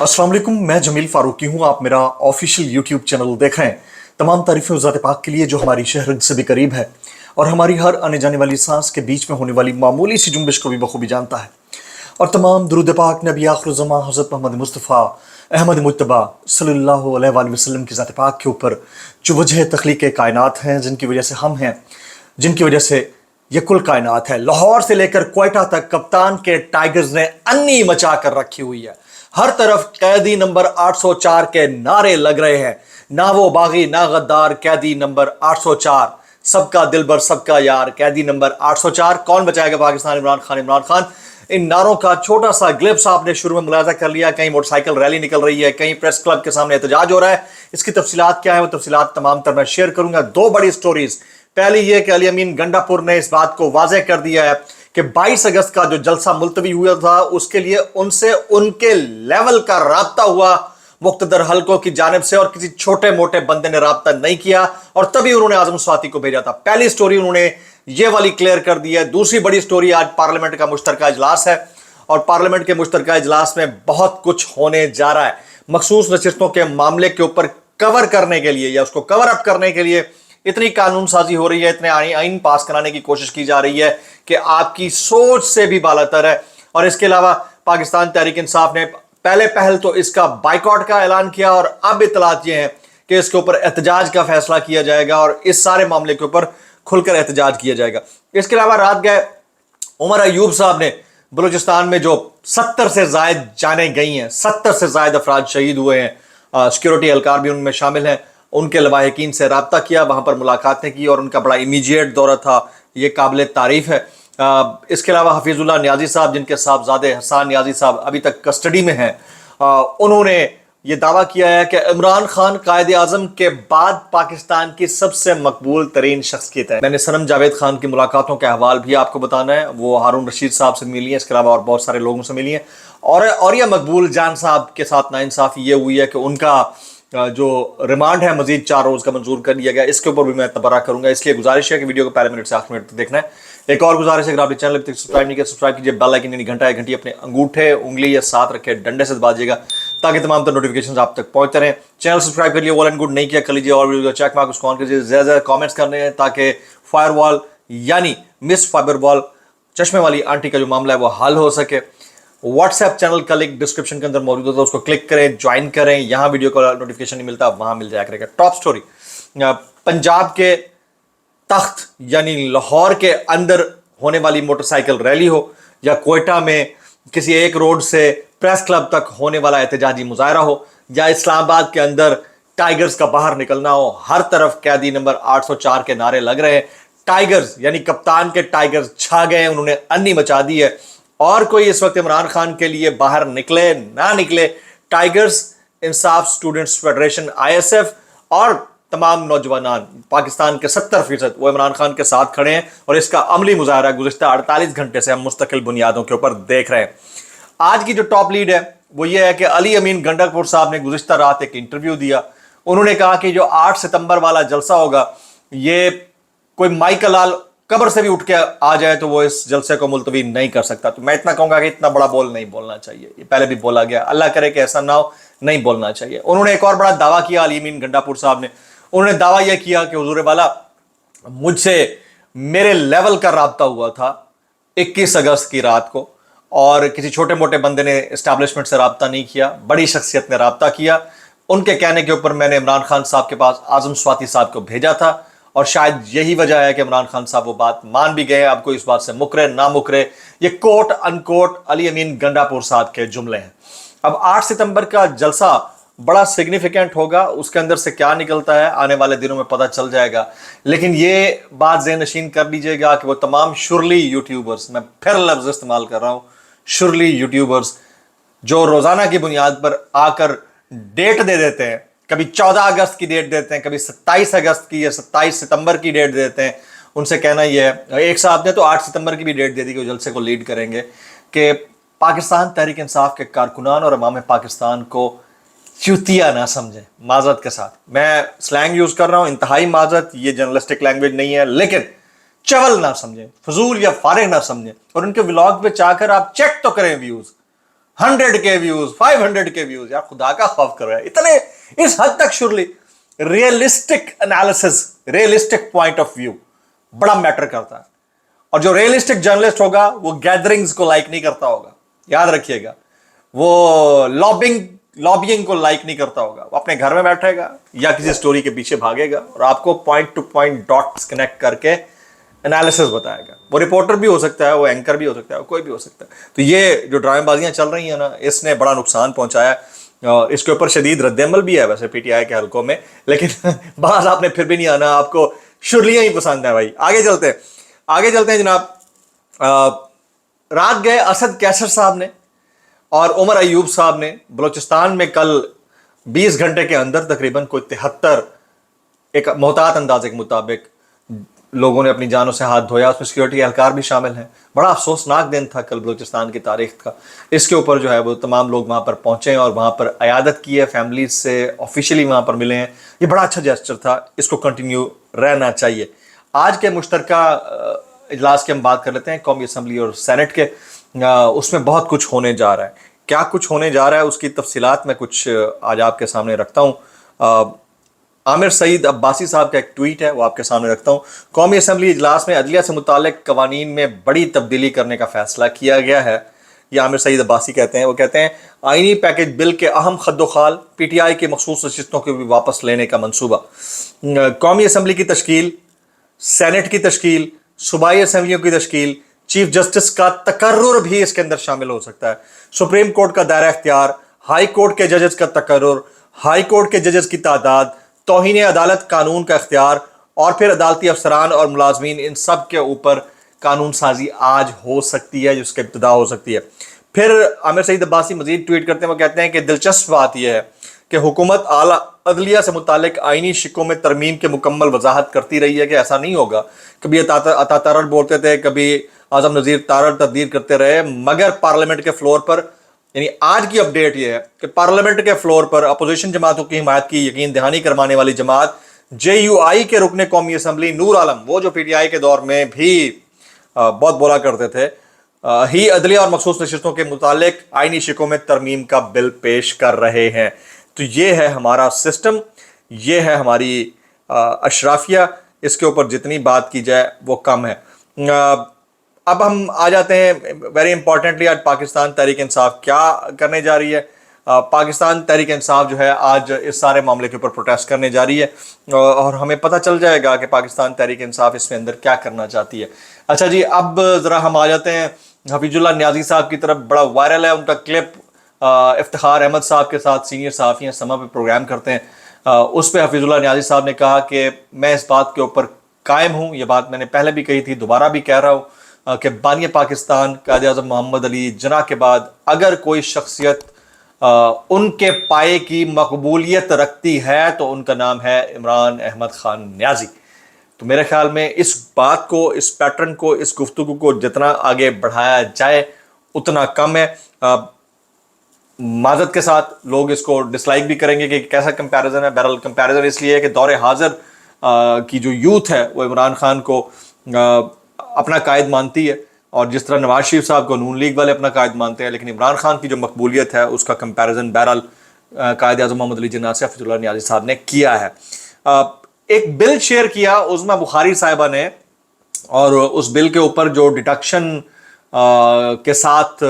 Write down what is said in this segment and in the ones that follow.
अस्सलाम वालेकुम, मैं जमील फारूकी हूँ। आप मेरा ऑफिशियल यूट्यूब चैनल देख रहे हैं। तमाम तारीफ़ें उस ज़ात पाक के लिए जो हमारी शहरत से भी करीब है और हमारी हर आने जाने वाली सांस के बीच में होने वाली मामूली सी जुम्बिश को भी बखूबी जानता है। और तमाम दुरूद पाक नबी आखिर ज़मां हज़रत मोहम्मद मुस्तफ़ा अहमद मुज्तबा सल्लल्लाहु अलैहि वसल्लम की ज़ात पाक के ऊपर जो वजह तख्लीक़ कायनात हैं, जिनकी वजह से हम हैं, जिनकी वजह से ये कुल कायनात है। लाहौर से लेकर क्वेटा तक कप्तान के टाइगर्स ने अन्नी मचा कर रखी हुई है। हर तरफ कैदी नंबर 804 के नारे लग रहे हैं। ना वो बागी ना गद्दार, कैदी नंबर 804, सबका दिलबर सबका यार, कैदी नंबर 804, कौन बचाएगा पाकिस्तान, इमरान खान, इमरान खान। इन नारों का छोटा सा ग्लिप्स आपने शुरू में मुलाजा कर लिया। कहीं मोटरसाइकिल रैली निकल रही है, कहीं प्रेस क्लब के सामने एहतजाज हो रहा है। इसकी तफसीलात क्या है, वो तफसीलात तमाम तर मैं शेयर करूंगा। दो बड़ी स्टोरीज, पहली ये कि अली अमीन गंडापुर ने इस बात को वाज़ेह कर दिया है कि 22 अगस्त का जो जलसा मुलतवी हुआ था उसके लिए उनसे उनके लेवल का राब्ता हुआ मुख्तदर हलकों की जानिब से, और किसी छोटे मोटे बंदे ने राब्ता नहीं किया, और तभी उन्होंने आजम स्वाति को भेजा था। पहली स्टोरी उन्होंने ये वाली क्लियर कर दी है। दूसरी बड़ी स्टोरी, आज पार्लियामेंट का मुश्तरका इजलास है और पार्लियामेंट के मुश्तरका इजलास में बहुत कुछ होने जा रहा है। मखसूस नशिस्तों के मामले के ऊपर कवर करने के लिए या उसको कवर अप करने के लिए इतनी कानून साजी हो रही है, इतने आइन पास कराने की कोशिश की जा रही है कि आपकी सोच से भी बालातर है। और इसके अलावा पाकिस्तान तहरीक इंसाफ ने पहले पहल तो इसका बाइकआउट का ऐलान किया और अब इतलात ये हैं कि इसके ऊपर एहतजाज का फैसला किया जाएगा और इस सारे मामले के ऊपर खुलकर एहतजाज किया जाएगा। इसके अलावा रात गए उमर अयूब साहब ने बलूचिस्तान में जो 70 से जायद जाने गई हैं, 70 से जायद अफराद शहीद हुए हैं, सिक्योरिटी एहलकार भी उनमें शामिल हैं, उनके लवाहिकीन से रब्ता किया, वहाँ पर मुलाकातें की और उनका बड़ा इमीडिएट दौरा था। ये काबिल तारीफ़ है। इसके अलावा हफीजुल्लाह नियाजी साहब, जिनके साहबजादे हसान नियाजी साहब अभी तक कस्टडी में हैं, उन्होंने ये दावा किया है कि इमरान खान कायद आज़म के बाद पाकिस्तान की सबसे मकबूल तरीन शख्सियत है। मैंने सनम जावेद खान की मुलाकातों के अहवाल भी आपको बताना है। वो हारून रशीद साहब से मिली है, इसके अलावा और बहुत सारे लोगों से मिली हैं। और यह मकबूल जान साहब के साथ नाइंसाफ़ी ये हुई है कि उनका जो रिमांड है मजीद 4 रोज़ का मंजूर कर लिया गया। इसके ऊपर भी मैं तबरा करूंगा, इसलिए गुजारिश है कि वीडियो को पहले मिनट से आखिरी मिनट तक देखना है। एक और गुजारिश है, अगर आप चैनल तक सब्सक्राइब नहीं किया, सब्सक्राइब कीजिए, बेल आइकन यानी घंटा घंटी अपने अंगूठे उंगली या साथ रखे डंडे से दबाइएगा ताकि तमाम तर नोटिफिकेशन आप तक पहुंचते रहें। चैनल सब्सक्राइब कर लिए, ऑल एंड गुड नहीं किया कर लीजिए, और वीडियो चेक मार्क उसको ऑन कीजिए। ज़्यादा कॉमेंट्स करने हैं ताकि फायर वॉल यानी मिस फाइबर वॉल चश्मे वाली आंटी का जो मामला है वो हल हो सके। व्हाट्सएप चैनल का लिंक डिस्क्रिप्शन के अंदर मौजूद होता है, उसको क्लिक करें, ज्वाइन करें। यहाँ वीडियो का नोटिफिकेशन नहीं मिलता, वहाँ मिल जाया करेगा। टॉप स्टोरी, पंजाब के तख्त यानी लाहौर के अंदर होने वाली मोटरसाइकिल रैली हो, या कोयटा में किसी एक रोड से प्रेस क्लब तक होने वाला एहतजाजी मुजाहरा हो, या इस्लामाबाद के अंदर टाइगर्स का बाहर निकलना हो, हर तरफ कैदी नंबर 804 के नारे लग रहे हैं। टाइगर्स यानी कप्तान के टाइगर्स छा गए हैं, उन्होंने अन्नी मचा दी है। और कोई इस वक्त इमरान खान के लिए बाहर निकले ना निकले, टाइगर्स, इंसाफ स्टूडेंट्स फेडरेशन ISF और तमाम नौजवान पाकिस्तान के 70% वो इमरान खान के साथ खड़े हैं, और इसका अमली मुजाहरा गुज़िश्ता 48 घंटे से हम मुस्तकिल बुनियादों के ऊपर देख रहे हैं। आज की जो टॉप लीड है वो ये है कि अली अमीन गंडापुर साहब ने गुज़िश्ता रात एक इंटरव्यू दिया। उन्होंने कहा कि जो 8 सितंबर वाला जलसा होगा, ये कोई माइक लाल कब्र से भी उठ के आ जाए तो वो इस जलसे को मुलतवी नहीं कर सकता। तो मैं इतना कहूंगा कि इतना बड़ा बोल नहीं बोलना चाहिए, ये पहले भी बोला गया, अल्लाह करे कि ऐसा ना हो, नहीं बोलना चाहिए। उन्होंने एक और बड़ा दावा किया, अली अमीन गंडापुर साहब ने, उन्होंने दावा यह किया कि हुजूर वाला मुझसे मेरे लेवल का राब्ता हुआ था 21 अगस्त की रात को, और किसी छोटे मोटे बंदे ने इस्टेब्लिशमेंट से राब्ता नहीं किया, बड़ी शख्सियत ने राब्ता किया। उनके कहने के ऊपर मैंने इमरान खान साहब के पास आजम स्वाति साहब को भेजा था, और शायद यही वजह है कि इमरान खान साहब वो बात मान भी गए। अब कोई इस बात से मुकरे ना मुकरे, ये कोट अनकोट अली अमीन गंडापुर साहब के जुमले हैं। अब 8 सितंबर का जलसा बड़ा सिग्निफिकेंट होगा, उसके अंदर से क्या निकलता है आने वाले दिनों में पता चल जाएगा। लेकिन ये बात ज़हन नशीन कर लीजिएगा कि वो तमाम शुरली यूट्यूबर्स, मैं फिर लफ्ज़ इस्तेमाल कर रहा हूँ, शुरली यूट्यूबर्स, जो रोज़ाना की बुनियाद पर आकर डेट दे देते हैं, कभी 14 अगस्त की डेट देते हैं, कभी 27 अगस्त की या 27 सितंबर की डेट देते हैं, उनसे कहना यह है, एक साहब ने तो 8 सितंबर की भी डेट दे दी कि जलसे को लीड करेंगे, कि पाकिस्तान तहरीक इंसाफ के कारकुनान और अवाम पाकिस्तान को चूतिया ना समझें। माजरत के साथ मैं स्लैंग यूज़ कर रहा हूँ, इंतहाई माजरत, ये जर्नलिस्टिक लैंग्वेज नहीं है, लेकिन चवल ना समझें, फजूल या फारिग ना समझें। और उनके व्लॉग पे चाहकर आप चेक तो करें views, 100K views, 500K views, यार खुदा का खौफ करो यार, इतने इस हद तक surely realistic analysis, realistic point of view बड़ा मैटर करता है। और जो रियलिस्टिक जर्नलिस्ट होगा वो गैदरिंग्स को लाइक नहीं करता होगा, याद रखिएगा। वो लॉबिंग को लाइक नहीं करता होगा, वो अपने घर में बैठेगा या किसी स्टोरी के पीछे भागेगा और आपको point two point dots connect करके एनालिसिस बताएगा। वो रिपोर्टर भी हो सकता है, वो एंकर भी हो सकता है, कोई भी हो सकता है। तो ये जो ड्रामेबाजियां चल रही हैं ना, इसने बड़ा नुकसान पहुंचाया और इसके ऊपर शदीद रद्दअमल भी है वैसे पीटीआई के हलकों में, लेकिन बाज आपने फिर भी नहीं आना, आपको शुरलियां ही पसंद है भाई। आगे चलते हैं जनाब। रात गए असद कैसर साहब ने और उमर अयूब साहब ने बलूचिस्तान में कल 20 घंटे के अंदर तकरीबन कोई 73 एक मोहतात अंदाजे के मुताबिक लोगों ने अपनी जानों से हाथ धोया, उसमें सिक्योरिटी एहलकार भी शामिल हैं। बड़ा अफसोसनाक दिन था कल बलूचिस्तान की तारीख का। इसके ऊपर जो है वो तमाम लोग वहाँ पर पहुँचे और वहाँ पर अयादत की है, फैमिलीज से ऑफिशियली वहाँ पर मिले हैं। ये बड़ा अच्छा जेस्चर था, इसको कंटिन्यू रहना चाहिए। आज के मुश्तरका इजलास की हम बात कर लेते हैं, कौमी असम्बली और सेनेट के। उसमें बहुत कुछ होने जा रहा है। क्या कुछ होने जा रहा है उसकी तफसीलात मैं कुछ आज आपके सामने रखता हूँ। आमिर सईद अब्बासी साहब का एक ट्वीट है, वो आपके सामने रखता हूँ। कौमी असम्बली इजलास में अदलिया से मुतालिक कवानीन में बड़ी तब्दीली करने का फैसला किया गया है। ये आमिर सईद अब्बासी कहते हैं। वो कहते हैं आईनी पैकेज बिल के अहम खद्दोखाल पीटीआई के मखसूस नशिस्तों को भी वापस लेने का मनसूबा। कौमी असम्बली की तश्कील, सेनेट की तश्कील, सूबाई असम्बलियों की तश्कील, चीफ जस्टिस का तकर्रुर भी इसके अंदर शामिल हो सकता है। सुप्रीम कोर्ट का दायरा इख्तियार, हाई कोर्ट के जजेस का तकर्रुर, हाई कोर्ट के जजेस की तादाद, तौहीन अदालत कानून का इख्तियार और फिर अदालती अफसरान और मुलाजमीन, इन सब के ऊपर कानून साजी आज हो सकती है, जिसकी इब्तिदा हो सकती है। फिर आमिर सईद अब्बासी मजीद ट्वीट करते हैं, वो कहते हैं कि दिलचस्प बात यह है कि हुकूमत आला अदलिया से मुतालिक आइनी शिकों में तरमीम के मुकम्मल वजाहत करती रही है कि ऐसा नहीं होगा। कभी अता तारड़ बोलते थे, कभी आजम नज़ीर तारड़ तब्दील करते रहे, मगर पार्लियामेंट के फ्लोर पर, यानी आज की अपडेट यह है कि पार्लियामेंट के फ्लोर पर अपोजिशन जमातों की हिमायत की यकीन दहानी करवाने वाली जमात JUI के रुकने कौमी असम्बली नूर आलम, वो जो PTI के दौर में भी बहुत बोला करते थे, ही अदलिया और मखसूस नशिस्तों के मुतालिक आइनी शिकों में तरमीम का बिल पेश कर रहे हैं। तो ये है हमारा सिस्टम, ये है हमारी अशराफिया। इसके ऊपर जितनी बात की जाए वो कम है। अब हम आ जाते हैं वेरी इंपॉर्टेंटली, आज पाकिस्तान तहरीक इंसाफ क्या करने जा रही है। पाकिस्तान तहरीक इंसाफ जो है आज इस सारे मामले के ऊपर प्रोटेस्ट करने जा रही है और हमें पता चल जाएगा कि पाकिस्तान तहरीक इंसाफ इसमें अंदर क्या करना चाहती है। अच्छा जी, अब ज़रा हम आ जाते हैं हफीजुल्लाह न्याजी साहब की तरफ। बड़ा वायरल है उनका क्लिप, इफ्तिखार अहमद साहब के साथ सीनियर सहाफ़ी हैं, समा पे प्रोग्राम करते हैं। उस पर हफीजुल्लाह न्याजी साहब ने कहा कि मैं इस बात के ऊपर कायम हूँ, ये बात मैंने पहले भी कही थी, दोबारा भी कह रहा हूँ कि बानी पाकिस्तान कायद आज़म मोहम्मद अली जिन्ना के बाद अगर कोई शख्सियत उनके पाए की मकबूलियत रखती है तो उनका नाम है इमरान अहमद खान न्याजी। तो मेरे ख्याल में इस बात को, इस पैटर्न को, इस गुफ्तगू को जितना आगे बढ़ाया जाए उतना कम है। माजरत के साथ लोग इसको डिसलाइक भी करेंगे कि कैसा कंपैरिजन है। बहरहाल कंपैरिजन इसलिए है कि दौरे हाजिर की जो यूथ है वो इमरान खान को अपना कायद मानती है और जिस तरह नवाज शरीफ साहब को नून लीग वाले अपना कायद मानते हैं, लेकिन इमरान खान की जो मकबूलियत है उसका कंपैरिजन बहरहाल कायद आज़म मोहम्मद अली जिन्ना से हफीजुल्लाह न्याजी साहब ने किया है। एक बिल शेयर किया उज़मा बुखारी साहिबा ने और उस बिल के ऊपर जो डिडक्शन के साथ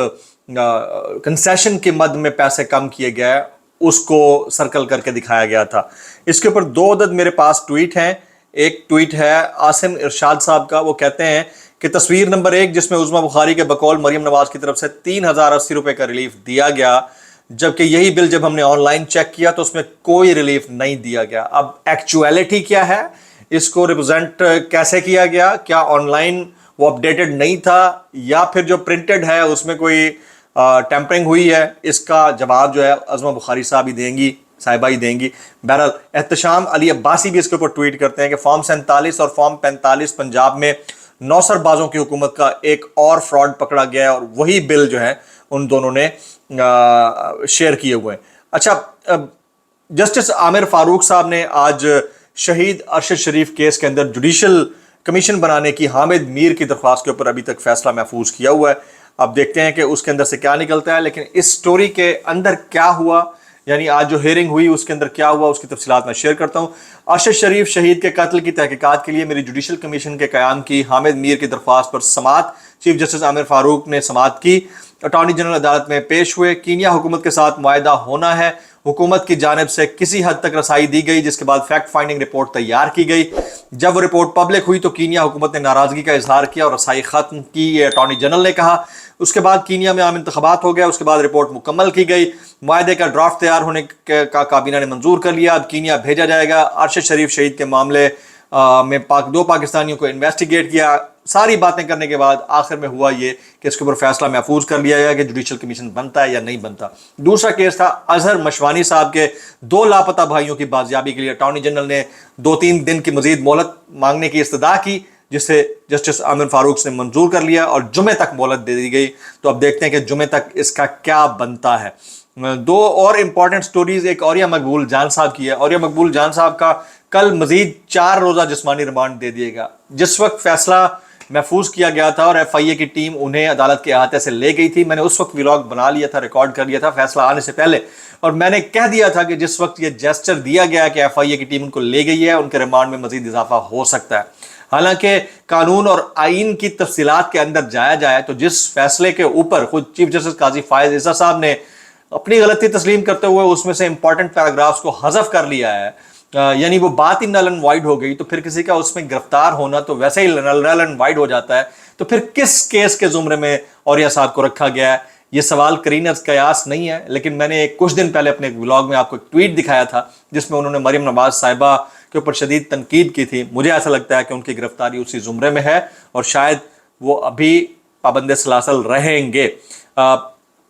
कंसेशन के मद में पैसे कम किए गए उसको सर्कल करके दिखाया गया था। इसके ऊपर 2 अदद मेरे पास ट्वीट हैं। एक ट्वीट है आसिम इरशाद साहब का, वो कहते हैं कि तस्वीर नंबर 1 जिसमें उज़मा बुखारी के बकौल मरियम नवाज की तरफ से 3080 रुपये का रिलीफ दिया गया, जबकि यही बिल जब हमने ऑनलाइन चेक किया तो उसमें कोई रिलीफ नहीं दिया गया। अब एक्चुअलिटी क्या है, इसको रिप्रेजेंट कैसे किया गया, क्या ऑनलाइन वो अपडेटेड नहीं था या फिर जो प्रिंटेड है उसमें कोई टेम्परिंग हुई है, इसका जवाब जो है उज़मा बुखारी साहब ही देंगी, साहिबा ही देंगी। बहरहाल एहतशाम अली अब्बासी भी इसके ऊपर ट्वीट करते हैं कि फॉर्म 47 और फॉर्म 45 पंजाब में नौसरबाजों की हुकूमत का एक और फ्रॉड पकड़ा गया है और वही बिल जो है उन दोनों ने शेयर किए हुए हैं। अच्छा, जस्टिस आमिर फारूक साहब ने आज शहीद अरशद शरीफ केस के अंदर जुडिशल कमीशन बनाने की हामिद मीर की दरख्वास्त के ऊपर अभी तक फैसला महफूज किया हुआ है। اب دیکھتے ہیں کہ اس کے اندر سے کیا نکلتا ہے. لیکن اس سٹوری کے اندر کیا ہوا, یعنی آج جو ہیئرنگ ہوئی اس کے اندر کیا ہوا, اس کی تفصیلات میں شیئر کرتا ہوں. ارشد شریف شہید کے قتل کی تحقیقات کے لیے میری جوڈیشل کمیشن کے قیام کی حامد میر کی درخواست پر سماعت. چیف جسٹس عامر فاروق نے سماعت کی. اٹارنی جنرل عدالت میں پیش ہوئے. کینیا حکومت کے ساتھ معاہدہ ہونا ہے. حکومت کی جانب سے کسی حد تک رسائی دی گئی, جس کے بعد فیکٹ فائنڈنگ رپورٹ تیار کی گئی. جب وہ رپورٹ پبلک ہوئی تو کینیا حکومت نے ناراضگی کا اظہار کیا اور رسائی ختم کی, یہ اٹارنی جنرل نے کہا. اس کے بعد کینیا میں عام انتخابات ہو گیا. اس کے بعد رپورٹ مکمل کی گئی. معاہدے کا ڈرافٹ تیار ہونے کا کابینہ نے منظور کر لیا. اب کینیا بھیجا جائے گا. ارشد شریف شہید کے معاملے میں دو پاکستانیوں کو انویسٹیگیٹ کیا. ساری باتیں کرنے کے بعد آخر میں ہوا یہ کہ اس کے اوپر فیصلہ محفوظ کر لیا گیا کہ جوڈیشل کمیشن بنتا ہے یا نہیں بنتا. دوسرا کیس تھا اظہر مشوانی صاحب کے 2 لاپتہ بھائیوں کی بازیابی کے لیے اٹارنی جنرل نے 2-3 دن کی مزید مہلت مانگنے کی استدعا کی, جسے جسٹس عامر فاروق نے منظور کر لیا اور جمعے تک مہلت دے دی گئی. تو اب دیکھتے ہیں کہ جمعے تک اس کا کیا بنتا ہے. 2 اور امپورٹنٹ سٹوریز, ایک عوریہ مقبول جان صاحب کی ہے. عوریہ مقبول جان صاحب کا کل مزید 4 روزہ جسمانی ریمانڈ دے دیے گا. جس وقت فیصلہ محفوظ کیا گیا تھا اور ایف آئی اے کی ٹیم انہیں عدالت کے احاطے سے لے گئی تھی, میں نے اس وقت ولاگ بنا لیا تھا, ریکارڈ کر لیا تھا فیصلہ آنے سے پہلے, اور میں نے کہہ دیا تھا کہ جس وقت یہ جیسچر دیا گیا کہ ایف آئی اے کی ٹیم ان کو لے گئی ہے, ان کے ریمانڈ میں مزید اضافہ ہو سکتا ہے. حالانکہ قانون اور آئین کی تفصیلات کے اندر جایا جائے تو جس فیصلے کے اوپر خود چیف جسٹس قاضی فائز عیسیٰ صاحب نے اپنی غلطی تسلیم کرتے ہوئے اس میں سے امپورٹنٹ پیراگرافز کو حذف کر لیا ہے, یعنی وہ بات ہی نل اینڈ وائڈ ہو گئی, تو پھر کسی کا اس میں گرفتار ہونا تو ویسے ہی نل اینڈ وائڈ ہو جاتا ہے. تو پھر کس کیس کے زمرے میں عوریہ صاحب کو رکھا گیا ہے؟ یہ سوال کرین از قیاس نہیں ہے, لیکن میں نے کچھ دن پہلے اپنے ولاگ میں آپ کو ایک ٹویٹ دکھایا تھا جس میں انہوں نے مریم نواز صاحبہ کے اوپر شدید تنقید کی تھی. مجھے ایسا لگتا ہے کہ ان کی گرفتاری اسی زمرے میں ہے اور شاید وہ ابھی پابند سلاسل رہیں گے.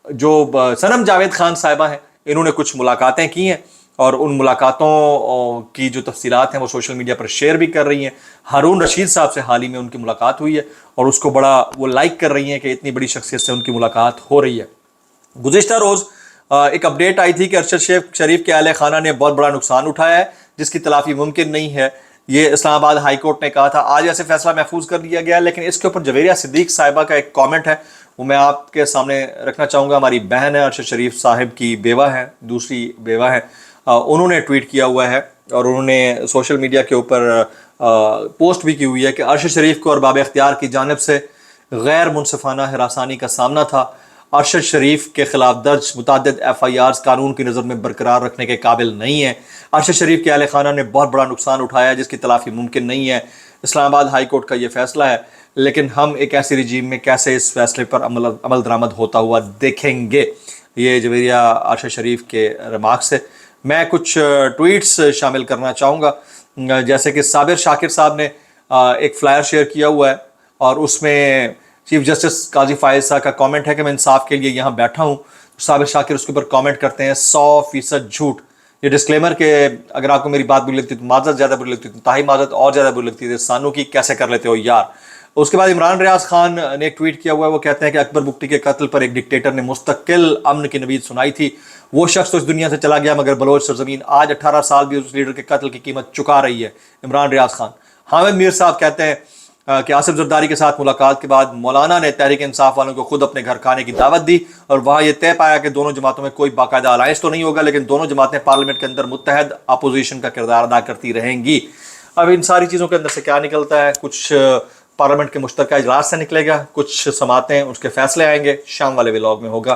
جو صنم جاوید خان صاحبہ ہیں, انہوں نے کچھ ملاقاتیں کی ہیں اور ان ملاقاتوں کی جو تفصیلات ہیں وہ سوشل میڈیا پر شیئر بھی کر رہی ہیں. ہارون رشید صاحب سے حال ہی میں ان کی ملاقات ہوئی ہے اور اس کو بڑا وہ لائک کر رہی ہیں کہ اتنی بڑی شخصیت سے ان کی ملاقات ہو رہی ہے. گزشتہ روز ایک اپڈیٹ آئی تھی کہ ارشد شریف کے اہل خانہ نے بہت بڑا نقصان اٹھایا ہے جس کی تلافی ممکن نہیں ہے. یہ اسلام آباد ہائی کورٹ نے کہا تھا. آج ایسے فیصلہ محفوظ کر لیا گیا, لیکن اس کے اوپر جویریہ صدیق صاحبہ کا ایک کامنٹ ہے, وہ میں آپ کے سامنے رکھنا چاہوں گا. ہماری بہن ہے, ارشد شریف صاحب کی بیوہ ہے, دوسری بیوہ ہے. انہوں نے ٹویٹ کیا ہوا ہے اور انہوں نے سوشل میڈیا کے اوپر پوسٹ بھی کی ہوئی ہے کہ ارشد شریف کو ارباب اختیار کی جانب سے غیر منصفانہ ہراسانی کا سامنا تھا. ارشد شریف کے خلاف درج متعدد ایف آئی آرز قانون کی نظر میں برقرار رکھنے کے قابل نہیں ہیں. ارشد شریف کے اہل خانہ نے بہت بڑا نقصان اٹھایا جس کی تلافی ممکن نہیں ہے. اسلام آباد ہائی کورٹ کا یہ فیصلہ ہے, لیکن ہم ایک ایسی رجیم میں کیسے اس فیصلے پر عمل درآمد ہوتا ہوا دیکھیں گے. یہ جویریہ ارشد شریف کے ریمارکس ہے. میں کچھ ٹویٹس شامل کرنا چاہوں گا, جیسے کہ صابر شاکر صاحب نے ایک فلائر شیئر کیا ہوا ہے اور اس میں چیف جسٹس قاضی فائز صاحب کا کامنٹ ہے کہ میں انصاف کے لیے یہاں بیٹھا ہوں. صابر شاکر اس کے اوپر کامنٹ کرتے ہیں 100% جھوٹ. یہ ڈسکلیمر کہ اگر آپ کو میری بات بری لگتی تو معذرت زیادہ بری لگتی تو تاہی معذرت اور زیادہ بری لگتی ہے, سانو کی کیسے کر لیتے ہو یار. اس کے بعد عمران ریاض خان نے ایک ٹویٹ کیا ہوا ہے, وہ کہتے ہیں کہ اکبر بگٹی کے قتل پر ایک ڈکٹیٹر نے مستقل امن کی نوید سنائی تھی. وہ شخص تو اس دنیا سے چلا گیا مگر بلوچ سرزمین آج 18 سال بھی اس لیڈر کے قتل کی قیمت چکا رہی ہے. عمران ریاض خان. حامد میر صاحب کہتے ہیں کہ آصف زرداری کے ساتھ ملاقات کے بعد مولانا نے تحریک انصاف والوں کو خود اپنے گھر کھانے کی دعوت دی اور وہاں یہ طے پایا کہ دونوں جماعتوں میں کوئی باقاعدہ الائنس تو نہیں ہوگا, لیکن دونوں جماعتیں پارلیمنٹ کے اندر متحد اپوزیشن کا کردار ادا کرتی رہیں گی. اب ان ساری چیزوں کے اندر سے کیا نکلتا ہے؟ کچھ پارلیمنٹ کے مشترکہ اجلاس سے نکلے گا, کچھ سماعتیں, اس کے فیصلے آئیں گے, شام والے ولاگ میں ہوگا.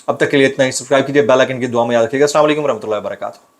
اب تک کے لیے اتنا ہی. سبسکرائب کیجیے, بیل آئکن کی دعا میں یاد رکھیے گا. السلام علیکم ورحمۃ اللہ وبرکاتہ.